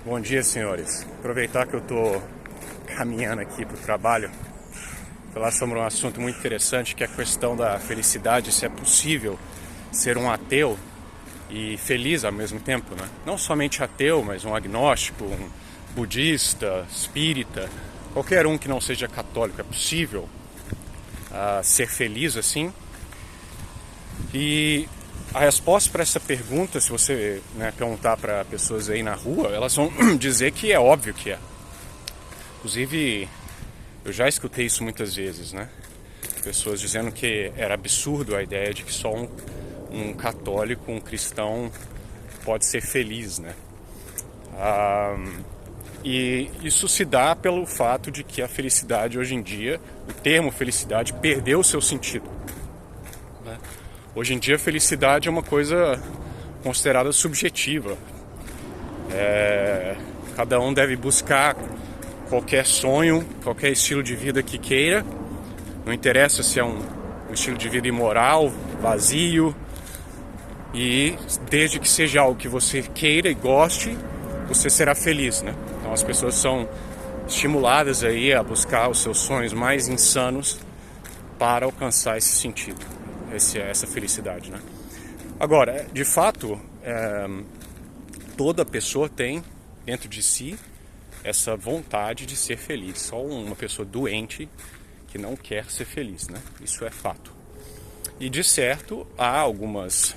Bom dia, senhores. Aproveitar que eu estou caminhando aqui para o trabalho, falar sobre um assunto muito interessante, que é a questão da felicidade, se é possível ser um ateu e feliz ao mesmo tempo, né? Não somente ateu, mas um agnóstico, um budista, espírita, qualquer um que não seja católico. É possível ser feliz assim? E a resposta para essa pergunta, se você perguntar para pessoas aí na rua, elas vão dizer que é óbvio que é. Inclusive, eu já escutei isso muitas vezes, né? Pessoas dizendo que era absurdo a ideia de que só um católico, um cristão pode ser feliz, né? E isso se dá pelo fato de que a felicidade hoje em dia, o termo felicidade perdeu o seu sentido, né? Hoje em dia, felicidade é uma coisa considerada subjetiva. Cada um deve buscar qualquer sonho, qualquer estilo de vida que queira. Não interessa se é um estilo de vida imoral, vazio. E desde que seja algo que você queira e goste, você será feliz, né? Então as pessoas são estimuladas aí a buscar os seus sonhos mais insanos para alcançar esse sentido, essa felicidade, né? Agora, de fato, toda pessoa tem dentro de si essa vontade de ser feliz. Só uma pessoa doente que não quer ser feliz, né? Isso é fato. E de certo, há algumas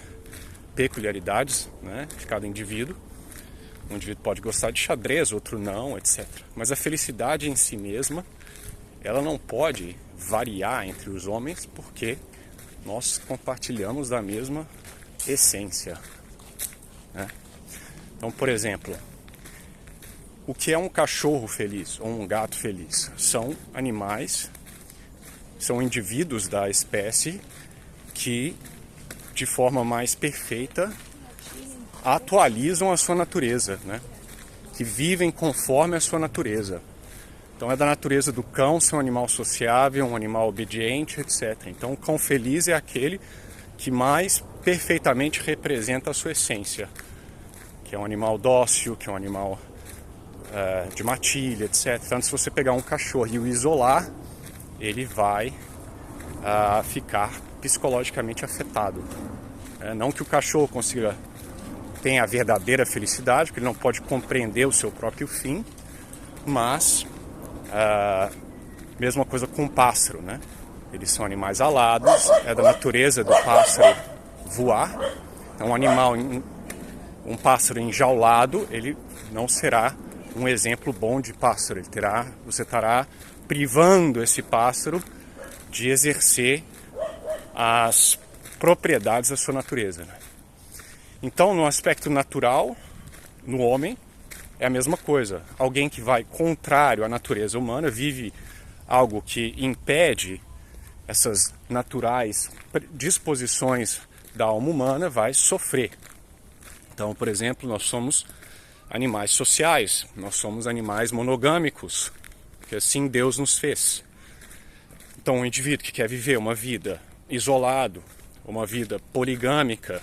peculiaridades, né, de cada indivíduo. Um indivíduo pode gostar de xadrez, outro não, etc. Mas a felicidade em si mesma, ela não pode variar entre os homens, porque nós compartilhamos da mesma essência, né? Então, por exemplo, o que é um cachorro feliz ou um gato feliz? São animais, são indivíduos da espécie que, de forma mais perfeita, atualizam a sua natureza, né? Que vivem conforme a sua natureza. Então é da natureza do cão ser um animal sociável, um animal obediente, etc. Então o cão feliz é aquele que mais perfeitamente representa a sua essência, que é um animal dócil, que é um animal de matilha, etc. Então se você pegar um cachorro e o isolar, ele vai ficar psicologicamente afetado. Não que o cachorro tenha a verdadeira felicidade, porque ele não pode compreender o seu próprio fim, mas mesma coisa com o pássaro, né? Eles são animais alados, é da natureza do pássaro voar. Então um pássaro enjaulado, ele não será um exemplo bom de pássaro. Você estará privando esse pássaro de exercer as propriedades da sua natureza, né? Então, no aspecto natural, no homem, é a mesma coisa. Alguém que vai contrário à natureza humana, vive algo que impede essas naturais disposições da alma humana, vai sofrer. Então, por exemplo, nós somos animais sociais, nós somos animais monogâmicos, porque assim Deus nos fez. Então, um indivíduo que quer viver uma vida isolado, uma vida poligâmica,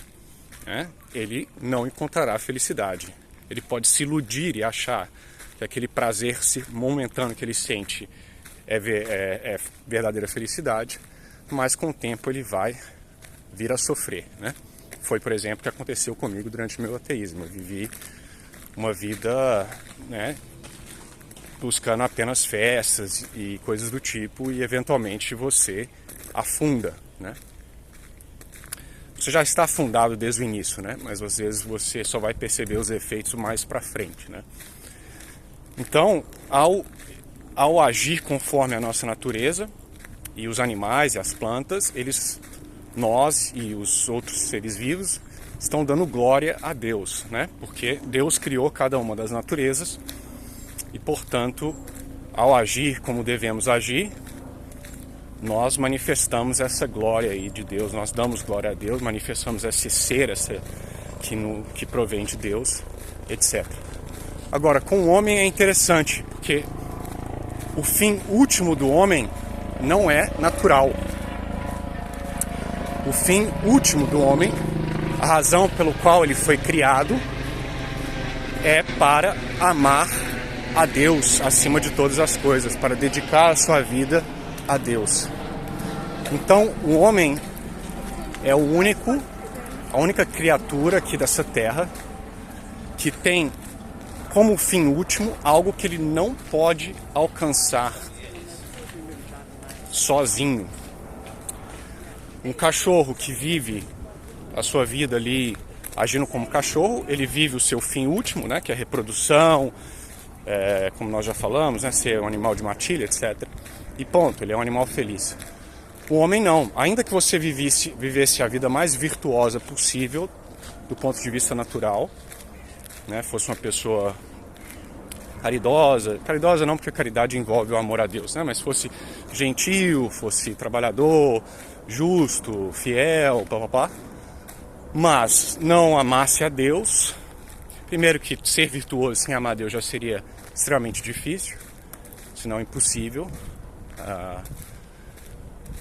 né, ele não encontrará felicidade. Ele pode se iludir e achar que aquele prazer momentâneo que ele sente é verdadeira felicidade, mas com o tempo ele vai vir a sofrer, né? Foi, por exemplo, o que aconteceu comigo durante o meu ateísmo. Eu vivi uma vida, né, buscando apenas festas e coisas do tipo, e eventualmente você afunda, né? Você já está afundado desde o início, né? Mas às vezes você só vai perceber os efeitos mais para frente, né? Então, ao agir conforme a nossa natureza, e os animais e as plantas, nós e os outros seres vivos estão dando glória a Deus, né? Porque Deus criou cada uma das naturezas e, portanto, ao agir como devemos agir, nós manifestamos essa glória aí de Deus, nós damos glória a Deus, manifestamos esse ser que provém de Deus, etc. Agora, com o homem é interessante, porque o fim último do homem não é natural. O fim último do homem, a razão pelo qual ele foi criado, é para amar a Deus acima de todas as coisas, para dedicar a sua vida a Deus. Então, o homem é a única criatura aqui dessa terra que tem como fim último algo que ele não pode alcançar sozinho. Um cachorro que vive a sua vida ali agindo como cachorro, ele vive o seu fim último, né, que é a reprodução, como nós já falamos, né, ser um animal de matilha, etc. E ponto, ele é um animal feliz. O homem não. Ainda que você vivesse a vida mais virtuosa possível, do ponto de vista natural, né, fosse uma pessoa caridosa não, porque a caridade envolve o amor a Deus, né, mas fosse gentil, fosse trabalhador, justo, fiel, papapá, mas não amasse a Deus. Primeiro que ser virtuoso sem amar a Deus já seria extremamente difícil, se não impossível,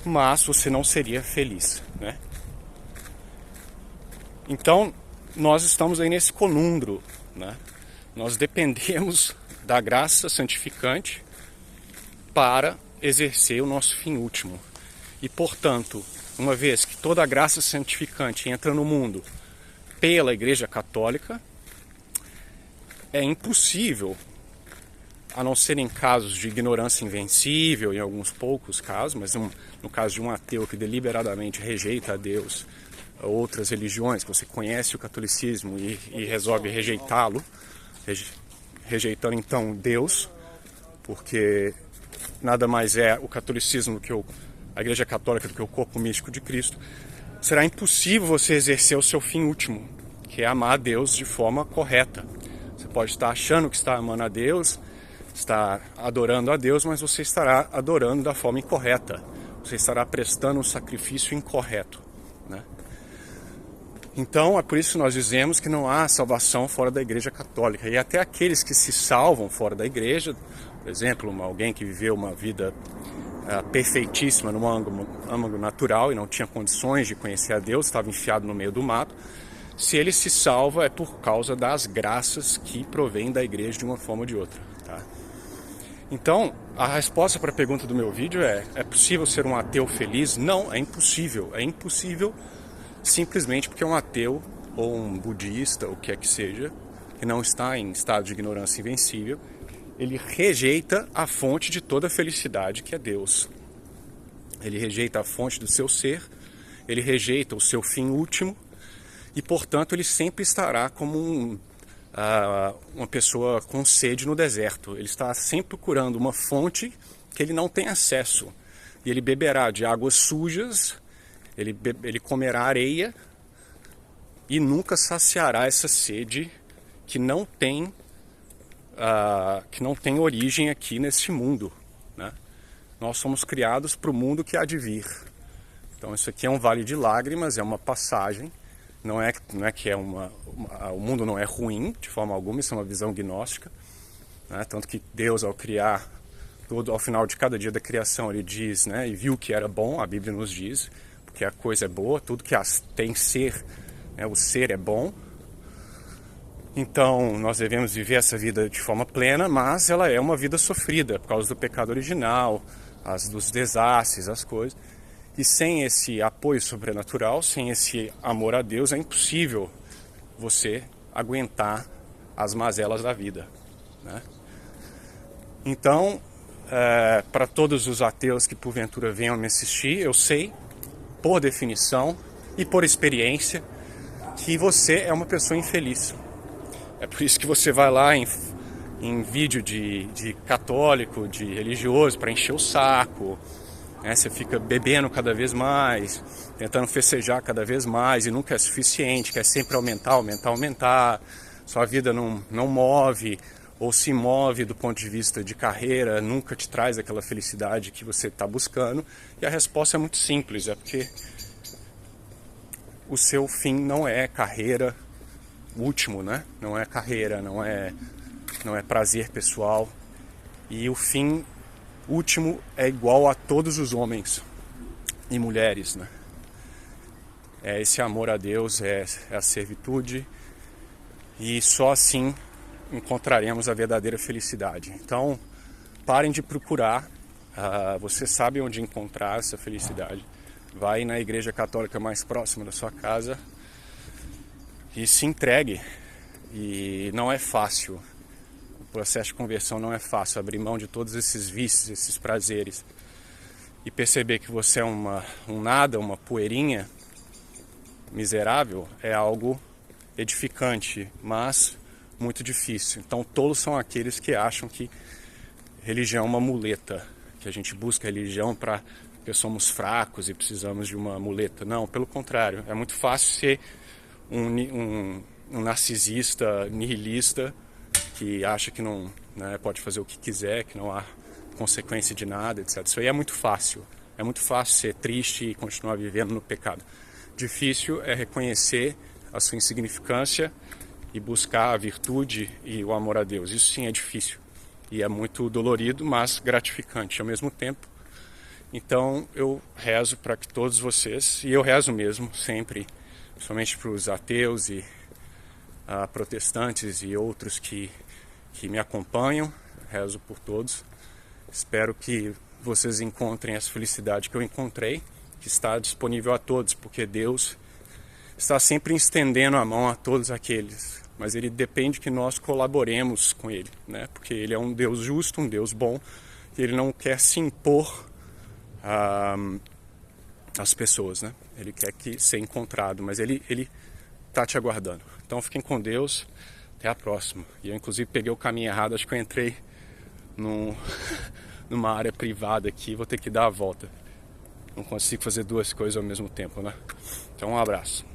mas você não seria feliz, né? Então, nós estamos aí nesse conundro, né? Nós dependemos da graça santificante para exercer o nosso fim último. E, portanto, uma vez que toda a graça santificante entra no mundo pela Igreja Católica, é impossível, a não ser em casos de ignorância invencível, em alguns poucos casos, mas no caso de um ateu que deliberadamente rejeita a Deus, outras religiões, que você conhece o catolicismo e resolve rejeitá-lo, rejeitando então Deus, porque nada mais é o catolicismo do que a Igreja Católica do que o corpo místico de Cristo, será impossível você exercer o seu fim último, que é amar a Deus de forma correta. Você pode estar achando que está amando a Deus, está adorando a Deus, mas você estará adorando da forma incorreta. Você estará prestando um sacrifício incorreto, né? Então, é por isso que nós dizemos que não há salvação fora da Igreja Católica. E até aqueles que se salvam fora da Igreja, por exemplo, alguém que viveu uma vida perfeitíssima no âmago natural e não tinha condições de conhecer a Deus, estava enfiado no meio do mato, se ele se salva é por causa das graças que provêm da Igreja de uma forma ou de outra, tá? Então, a resposta para a pergunta do meu vídeo é possível ser um ateu feliz? Não, é impossível. É impossível simplesmente porque um ateu ou um budista, ou o que é que seja, que não está em estado de ignorância invencível, ele rejeita a fonte de toda a felicidade, que é Deus. Ele rejeita a fonte do seu ser, ele rejeita o seu fim último e, portanto, ele sempre estará como uma pessoa com sede no deserto. Ele está sempre procurando uma fonte que ele não tem acesso. E ele beberá de águas sujas, ele comerá areia e nunca saciará essa sede que não tem origem aqui neste mundo, né? Nós somos criados para o mundo que há de vir. Então isso aqui é um vale de lágrimas, é uma passagem. Não é que o mundo não é ruim de forma alguma, isso é uma visão gnóstica, né? Tanto que Deus, ao criar, ao final de cada dia da criação, ele diz, né, e viu que era bom, a Bíblia nos diz, porque a coisa é boa, tudo que tem ser, né, o ser é bom. Então nós devemos viver essa vida de forma plena, mas ela é uma vida sofrida por causa do pecado original, dos desastres, as coisas. E sem esse apoio sobrenatural, sem esse amor a Deus, é impossível você aguentar as mazelas da vida, né? Então, para todos os ateus que porventura venham me assistir, eu sei, por definição e por experiência, que você é uma pessoa infeliz. É por isso que você vai lá em vídeo de católico, de religioso, para encher o saco, né? Você fica bebendo cada vez mais, tentando festejar cada vez mais, e nunca é suficiente, quer sempre aumentar. Sua vida não move, ou se move do ponto de vista de carreira, nunca te traz aquela felicidade que você está buscando. E a resposta é muito simples, é porque o seu fim não é carreira último, né? Não é carreira, não é prazer pessoal. E o fim último é igual a todos os homens e mulheres, né? É esse amor a Deus, é a servitude, e só assim encontraremos a verdadeira felicidade. Então, parem de procurar, você sabe onde encontrar essa felicidade. Vai na igreja católica mais próxima da sua casa e se entregue. E não é fácil, o processo de conversão não é fácil, abrir mão de todos esses vícios, esses prazeres e perceber que você é um nada, uma poeirinha miserável, é algo edificante, mas muito difícil. Então, tolos são aqueles que acham que religião é uma muleta, que a gente busca religião porque somos fracos e precisamos de uma muleta. Não, pelo contrário, é muito fácil ser um narcisista, nihilista, que acha que não, né, pode fazer o que quiser, que não há consequência de nada, etc. Isso aí é muito fácil. É muito fácil ser triste e continuar vivendo no pecado. Difícil é reconhecer a sua insignificância e buscar a virtude e o amor a Deus. Isso sim é difícil e é muito dolorido, mas gratificante ao mesmo tempo. Então eu rezo para que todos vocês, e eu rezo mesmo sempre, somente para os ateus e protestantes e outros que me acompanham, rezo por todos. Espero que vocês encontrem essa felicidade que eu encontrei, que está disponível a todos, porque Deus está sempre estendendo a mão a todos aqueles, mas Ele depende que nós colaboremos com Ele, né? Porque Ele é um Deus justo, um Deus bom, e Ele não quer se impor às pessoas, né? Ele quer ser encontrado, mas Ele está te aguardando. Então fiquem com Deus, até a próxima. E eu inclusive peguei o caminho errado, acho que eu entrei numa área privada aqui, vou ter que dar a volta. Não consigo fazer duas coisas ao mesmo tempo, né? Então um abraço.